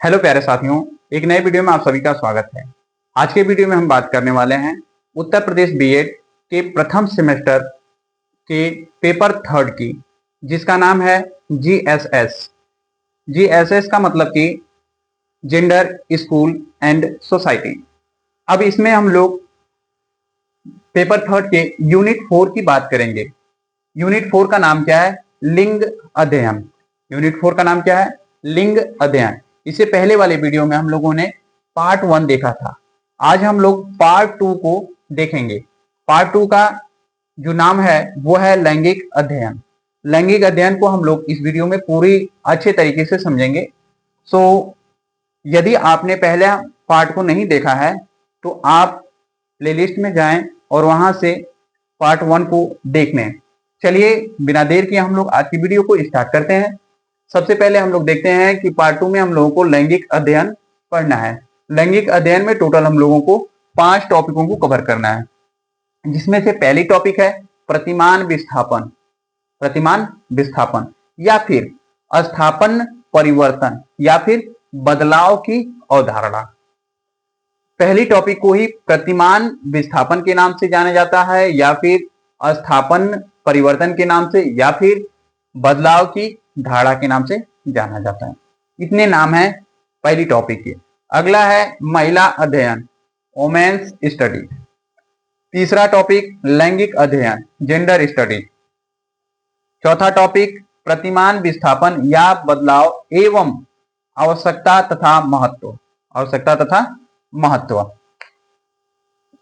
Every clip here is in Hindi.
हेलो प्यारे साथियों, एक नए वीडियो में आप सभी का स्वागत है। आज के वीडियो में हम बात करने वाले हैं उत्तर प्रदेश बीएड के प्रथम सेमेस्टर के पेपर थर्ड की, जिसका नाम है जीएसएस। जीएसएस का मतलब कि जेंडर, स्कूल एंड सोसाइटी। अब इसमें हम लोग पेपर थर्ड के यूनिट 4 की बात करेंगे। यूनिट 4 का नाम क्या है? लिंग अध्ययन। यूनिट 4 का नाम क्या है? लिंग अध्ययन। इससे पहले वाले वीडियो में हम लोगों ने पार्ट 1 देखा था। आज हम लोग पार्ट 2 को देखेंगे। पार्ट 2 का जो नाम है वो है लैंगिक अध्ययन। लैंगिक अध्ययन को हम लोग इस वीडियो में पूरी अच्छे तरीके से समझेंगे। सो यदि आपने पहले पार्ट को नहीं देखा है तो आप प्लेलिस्ट में जाएं और वहां से पार्ट 1 को देख लें। चलिए बिना देर किए हम लोग आज की वीडियो को स्टार्ट करते हैं। सबसे पहले हम लोग देखते हैं कि पार्ट 2 में हम लोगों को लैंगिक अध्ययन पढ़ना है। लैंगिक अध्ययन में टोटल हम लोगों को 5 टॉपिकों को कवर करना है, जिसमें से पहली टॉपिक है प्रतिमान विस्थापन। प्रतिमान विस्थापन या फिर स्थापन परिवर्तन या फिर बदलाव की अवधारणा। पहली टॉपिक को ही प्रतिमान विस्थापन के नाम से जाना जाता है, या फिर स्थापन परिवर्तन के नाम से, या फिर बदलाव की धारणा के नाम से जाना जाता है। इतने नाम हैं पहली टॉपिक के। अगला है महिला अध्ययन, वोमेन्स स्टडी। तीसरा टॉपिक लैंगिक अध्ययन, जेंडर स्टडी। चौथा टॉपिक प्रतिमान विस्थापन या बदलाव एवं आवश्यकता तथा महत्व। आवश्यकता तथा महत्व।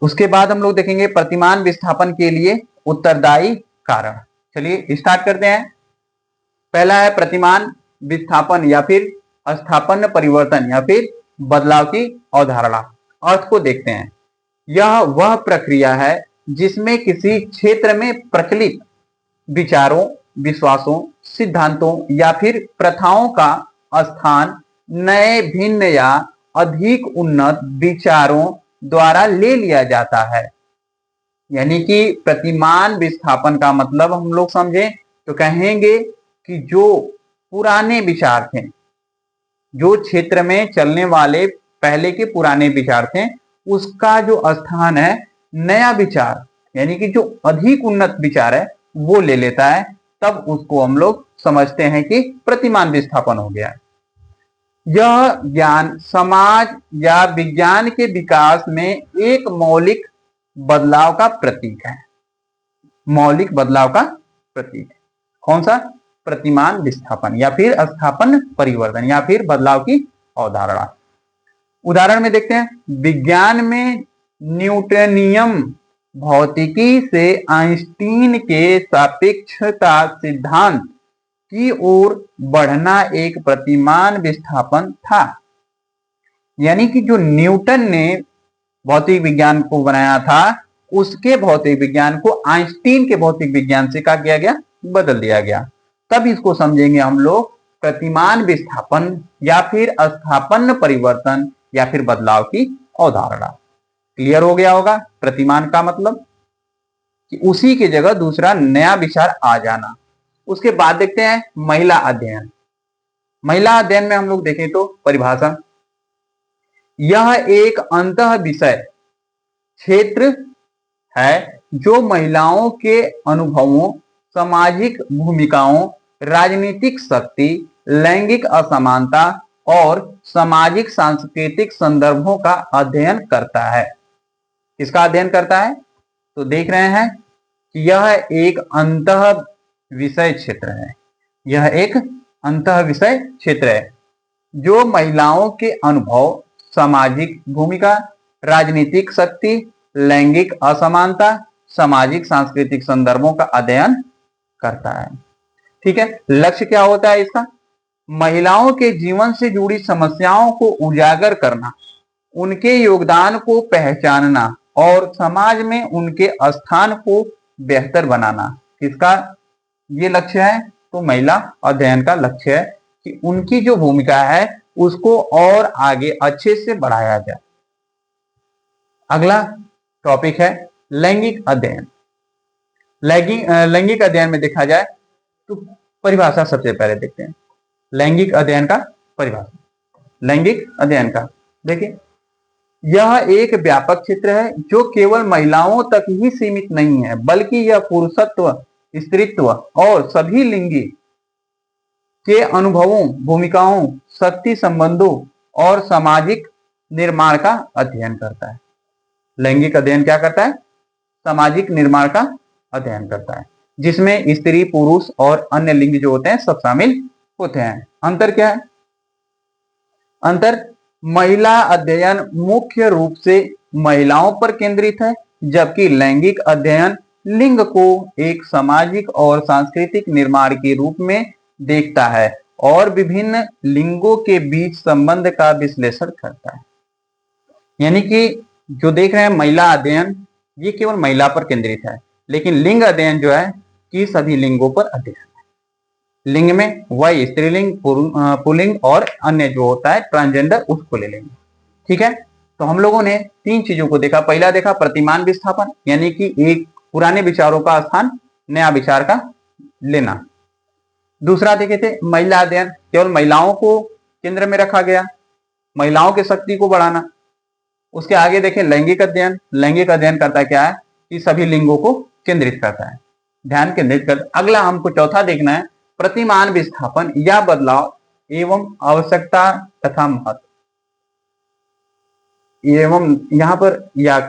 उसके बाद हम लोग देखेंगे प्रतिमान विस्थापन के लिए उत्तरदायी कारण। चलिए स्टार्ट करते हैं। पहला है प्रतिमान विस्थापन या फिर स्थापन परिवर्तन या फिर बदलाव की अवधारणा। अर्थ को देखते हैं। यह वह प्रक्रिया है जिसमें किसी क्षेत्र में प्रचलित विचारों, विश्वासों, सिद्धांतों या फिर प्रथाओं का स्थान नए, भिन्न या अधिक उन्नत विचारों द्वारा ले लिया जाता है। यानी कि प्रतिमान विस्थापन का मतलब हम लोग समझें तो कहेंगे कि जो पुराने विचार थे, जो क्षेत्र में चलने वाले पहले के पुराने विचार थे, उसका जो स्थान है नया विचार, यानी कि जो अधिक उन्नत विचार है वो ले लेता है, तब उसको हम लोग समझते हैं कि प्रतिमान विस्थापन हो गया। यह ज्ञान समाज या विज्ञान के विकास में एक मौलिक बदलाव का प्रतीक है। मौलिक बदलाव का प्रतीक कौन सा? प्रतिमान विस्थापन या फिर स्थापन परिवर्तन या फिर बदलाव की अवधारणा। उदाहरण में देखते हैं। विज्ञान में न्यूटनियम भौतिकी से आइंस्टीन के सापेक्षता सिद्धांत की ओर बढ़ना एक प्रतिमान विस्थापन था। यानी कि जो न्यूटन ने भौतिक विज्ञान को बनाया था, उसके भौतिक विज्ञान को आइंस्टीन के भौतिक विज्ञान से क्या किया गया? बदल दिया गया। तब इसको समझेंगे हम लोग प्रतिमान विस्थापन या फिर स्थापन परिवर्तन या फिर बदलाव की अवधारणा। क्लियर हो गया होगा? प्रतिमान का मतलब कि उसी की जगह दूसरा नया विचार आ जाना। उसके बाद देखते हैं महिला अध्ययन। महिला अध्ययन में हम लोग देखें तो परिभाषा, यह एक अंतः विषय क्षेत्र है जो महिलाओं के अनुभवों, सामाजिक भूमिकाओं, राजनीतिक शक्ति, लैंगिक असमानता और सामाजिक सांस्कृतिक संदर्भों का अध्ययन करता है। किसका अध्ययन करता है? तो देख रहे हैं कि यह एक अंतः विषय क्षेत्र है। यह एक अंतः विषय क्षेत्र है जो महिलाओं के अनुभव, सामाजिक भूमिका, राजनीतिक शक्ति, लैंगिक असमानता, सामाजिक सांस्कृतिक संदर्भों का अध्ययन करता है। ठीक है। लक्ष्य क्या होता है इसका? महिलाओं के जीवन से जुड़ी समस्याओं को उजागर करना, उनके योगदान को पहचानना और समाज में उनके स्थान को बेहतर बनाना। किसका ये लक्ष्य है? तो महिला अध्ययन का लक्ष्य है कि उनकी जो भूमिका है उसको और आगे अच्छे से बढ़ाया जाए। अगला टॉपिक है लैंगिक अध्ययन। लैंगिक अध्ययन में देखा जाए तो परिभाषा सबसे पहले देखते हैं। लैंगिक अध्ययन का परिभाषा, लैंगिक अध्ययन का। देखिए, यह एक व्यापक क्षेत्र है जो केवल महिलाओं तक ही सीमित नहीं है, बल्कि यह पुरुषत्व, स्त्रीत्व और सभी लिंगी के अनुभवों, भूमिकाओं, शक्ति संबंधों और सामाजिक निर्माण का अध्ययन करता है। लैंगिक अध्ययन क्या करता है? सामाजिक निर्माण का अध्ययन करता है, जिसमें स्त्री, पुरुष और अन्य लिंग जो होते हैं सब शामिल होते हैं। अंतर क्या है? अंतर, महिला अध्ययन मुख्य रूप से महिलाओं पर केंद्रित है, जबकि लैंगिक अध्ययन लिंग को एक सामाजिक और सांस्कृतिक निर्माण के रूप में देखता है और विभिन्न लिंगों के बीच संबंध का विश्लेषण करता है। यानी कि जो देख रहे हैं महिला अध्ययन, ये केवल महिला पर केंद्रित है, लेकिन लिंग अध्ययन जो है कि सभी लिंगों पर अध्ययन है। लिंग में वही स्त्रीलिंग, पुल्लिंग और अन्य जो होता है ट्रांसजेंडर, उसको ले लेंगे। ठीक है, तो हम लोगों ने 3 चीजों को देखा। पहला देखा प्रतिमान विस्थापन, यानी कि एक पुराने विचारों का स्थान नया विचार का लेना। दूसरा देखे थे महिला अध्ययन, केवल महिलाओं को केंद्र में रखा गया, महिलाओं की शक्ति को बढ़ाना। उसके आगे देखें लैंगिक अध्ययन। लैंगिक अध्ययन करता क्या है कि सभी लिंगों को केंद्रित करता है, ध्यान केंद्रित करता। अगला हमको चौथा देखना है प्रतिमान विस्थापन या बदलाव एवं आवश्यकता तथा महत्व। एवं यहां पर या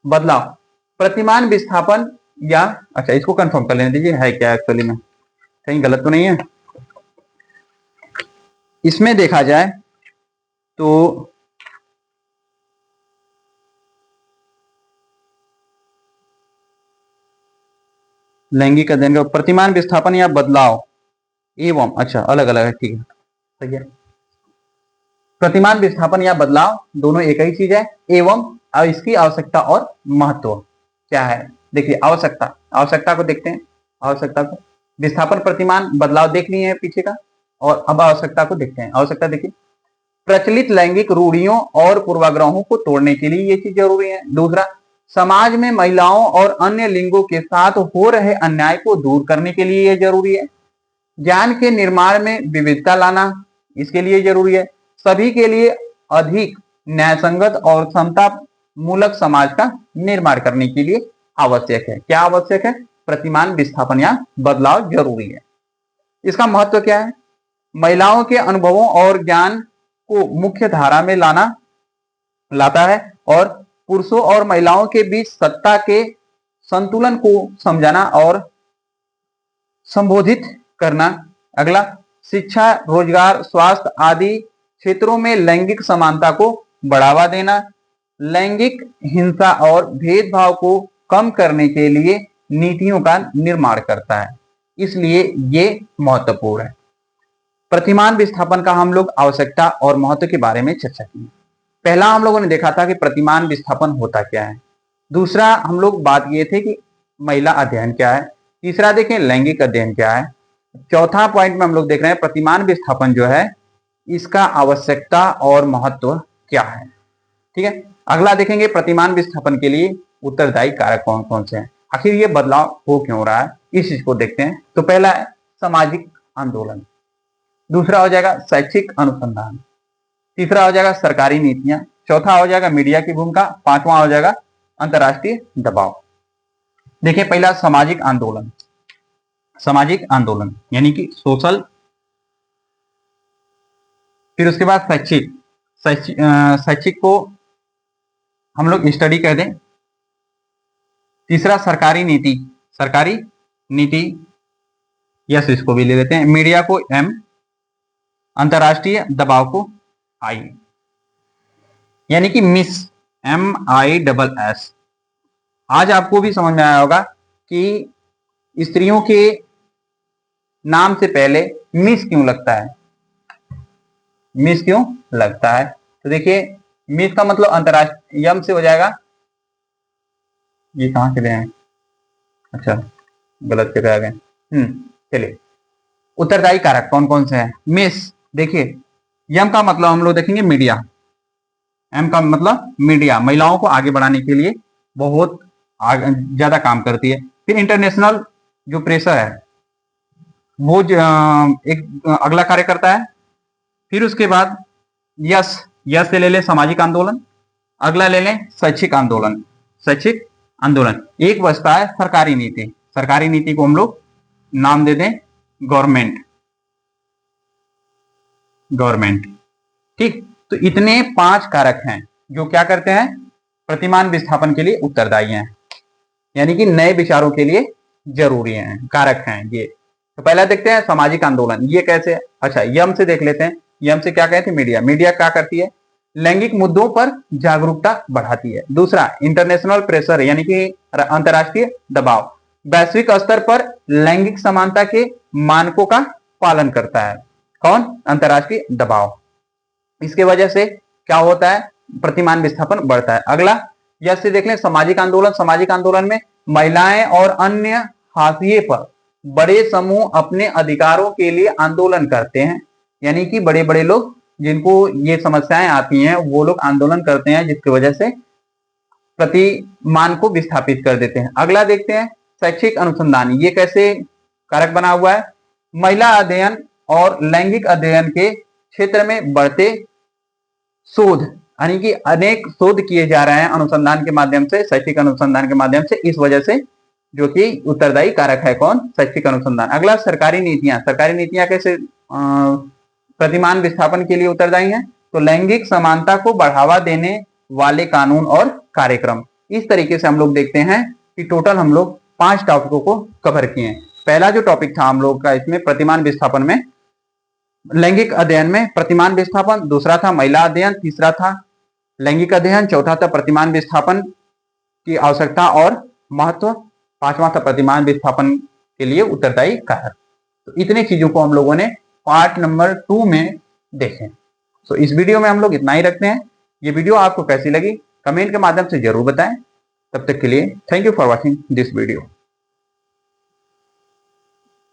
बदलाव, प्रतिमान विस्थापन या, अच्छा इसको कंफर्म कर लेने दीजिए है क्या एक्चुअली में, कहीं गलत तो नहीं है। इसमें देखा जाए तो लैंगिक अध्ययन का प्रतिमान विस्थापन या बदलाव एवं, अच्छा अलग अलग है, ठीक है, सही है। प्रतिमान विस्थापन या बदलाव दोनों एक ही चीज है, एवं इसकी आवश्यकता और महत्व क्या है। देखिए आवश्यकता, आवश्यकता को देखते हैं। आवश्यकता को, विस्थापन, प्रतिमान, बदलाव देख लिए है पीछे का, और अब आवश्यकता को देखते हैं। आवश्यकता देखिए, प्रचलित लैंगिक रूढ़ियों और पूर्वाग्रहों को तोड़ने के लिए ये चीज जरूरी है। दूसरा, समाज में महिलाओं और अन्य लिंगों के साथ हो रहे अन्याय को दूर करने के लिए यह जरूरी है। ज्ञान के निर्माण में विविधता लाना, इसके लिए जरूरी है। सभी के लिए अधिक न्यायसंगत और समता मूलक समाज का निर्माण करने के लिए आवश्यक है। क्या आवश्यक है? प्रतिमान विस्थापन या बदलाव जरूरी है। इसका महत्व क्या है? महिलाओं के अनुभवों और ज्ञान को मुख्य धारा में लाता है और पुरुषों और महिलाओं के बीच सत्ता के संतुलन को समझाना और संबोधित करना। अगला, शिक्षा, रोजगार, स्वास्थ्य आदि क्षेत्रों में लैंगिक समानता को बढ़ावा देना, लैंगिक हिंसा और भेदभाव को कम करने के लिए नीतियों का निर्माण करता है। इसलिए ये महत्वपूर्ण है। प्रतिमान विस्थापन का हम लोग आवश्यकता और महत्व के बारे में चर्चा की। पहला हम लोगों ने देखा था कि प्रतिमान विस्थापन होता क्या है। दूसरा हम लोग बात किए थे कि महिला अध्ययन क्या है। तीसरा देखें लैंगिक अध्ययन क्या है। चौथा पॉइंट में हम लोग देख रहे हैं प्रतिमान विस्थापन जो है इसका आवश्यकता और महत्व क्या है। ठीक है, अगला देखेंगे प्रतिमान विस्थापन के लिए उत्तरदायी कारक कौन कौन से हैं, आखिर ये बदलाव हो क्यों रहा है, इस चीज को देखते हैं। तो पहला है सामाजिक आंदोलन, दूसरा हो जाएगा शैक्षिक अनुसंधान, तीसरा हो जाएगा सरकारी नीतियां, चौथा हो जाएगा मीडिया की भूमिका, पांचवा हो जाएगा अंतरराष्ट्रीय दबाव। देखिए पहला सामाजिक आंदोलन। सामाजिक आंदोलन यानी कि सोशल, फिर उसके बाद शैक्षिक। शैक्षिक को हम लोग स्टडी कह दें। तीसरा सरकारी नीति, सरकारी नीति यस इसको भी ले लेते हैं। मीडिया को एम, अंतरराष्ट्रीय दबाव को आई, यानी कि मिस, MISS। आज आपको भी समझ में आया होगा कि स्त्रियों के नाम से पहले मिस क्यों लगता है, मिस क्यों लगता है। तो देखिए मिस का मतलब अंतरराष्ट्रीय, यम से हो जाएगा, ये कहां से गए हैं, अच्छा गलत जगह आ गए। चलिए उत्तरदायी कारक कौन कौन से हैं। मिस, देखिए यम का मतलब हम लोग देखेंगे मीडिया, एम का मतलब मीडिया महिलाओं को आगे बढ़ाने के लिए बहुत ज्यादा काम करती है। फिर इंटरनेशनल जो प्रेशर है वो एक अगला कार्य करता है। फिर उसके बाद यस, यस से ले लें सामाजिक आंदोलन, अगला ले लें शैक्षिक आंदोलन। शैक्षिक आंदोलन एक बचता है सरकारी नीति। सरकारी नीति को हम लोग नाम दे दें गवर्नमेंट। गवर्नमेंट, ठीक। तो इतने 5 कारक हैं जो क्या करते हैं, प्रतिमान विस्थापन के लिए उत्तरदायी हैं, यानी कि नए विचारों के लिए जरूरी हैं, कारक हैं ये। तो पहला देखते हैं सामाजिक आंदोलन, ये कैसे है? अच्छा, यम से देख लेते हैं। यम से क्या कहते हैं, मीडिया। मीडिया क्या करती है, लैंगिक मुद्दों पर जागरूकता बढ़ाती है। दूसरा इंटरनेशनल प्रेशर, यानी कि अंतर्राष्ट्रीय दबाव, वैश्विक स्तर पर लैंगिक समानता के मानकों का पालन करता है। कौन, अंतर्राष्ट्रीय दबाव। इसके वजह से क्या होता है, प्रतिमान विस्थापन बढ़ता है। अगला यस से देख लें सामाजिक आंदोलन। सामाजिक आंदोलन में महिलाएं और अन्य हाशिए पर बड़े समूह अपने अधिकारों के लिए आंदोलन करते हैं, यानी कि बड़े बड़े लोग जिनको ये समस्याएं आती हैं वो लोग आंदोलन करते हैं, जिसकी वजह से प्रतिमान को विस्थापित कर देते हैं। अगला देखते हैं शैक्षिक अनुसंधान, ये कैसे कारक बना हुआ है, महिला अध्ययन और लैंगिक अध्ययन के क्षेत्र में बढ़ते शोध, यानी कि अनेक शोध किए जा रहे हैं अनुसंधान के माध्यम से, शैक्षिक अनुसंधान के माध्यम से, इस वजह से, जो कि उत्तरदायी कारक है कौन, शैक्षिक अनुसंधान। अगला सरकारी नीतियां। सरकारी नीतियां कैसे प्रतिमान विस्थापन के लिए उत्तरदायी हैं, तो लैंगिक समानता को बढ़ावा देने वाले कानून और कार्यक्रम। इस तरीके से हम लोग देखते हैं कि टोटल हम लोग 5 टॉपिकों को कवर किए हैं। पहला जो टॉपिक था हम लोग का इसमें प्रतिमान विस्थापन में, लैंगिक अध्ययन में प्रतिमान विस्थापन, दूसरा था महिला अध्ययन, तीसरा था लैंगिक अध्ययन, चौथा था प्रतिमान विस्थापन की आवश्यकता और महत्व, पांचवा था प्रतिमान विस्थापन के लिए उत्तरदायी कारक। तो इतने चीजों को हम लोगों ने पार्ट नंबर 2 में देखें। तो इस वीडियो में हम लोग इतना ही रखते हैं। ये वीडियो आपको कैसी लगी कमेंट के माध्यम से जरूर बताएं। तब तक के लिए thank you for watching this video.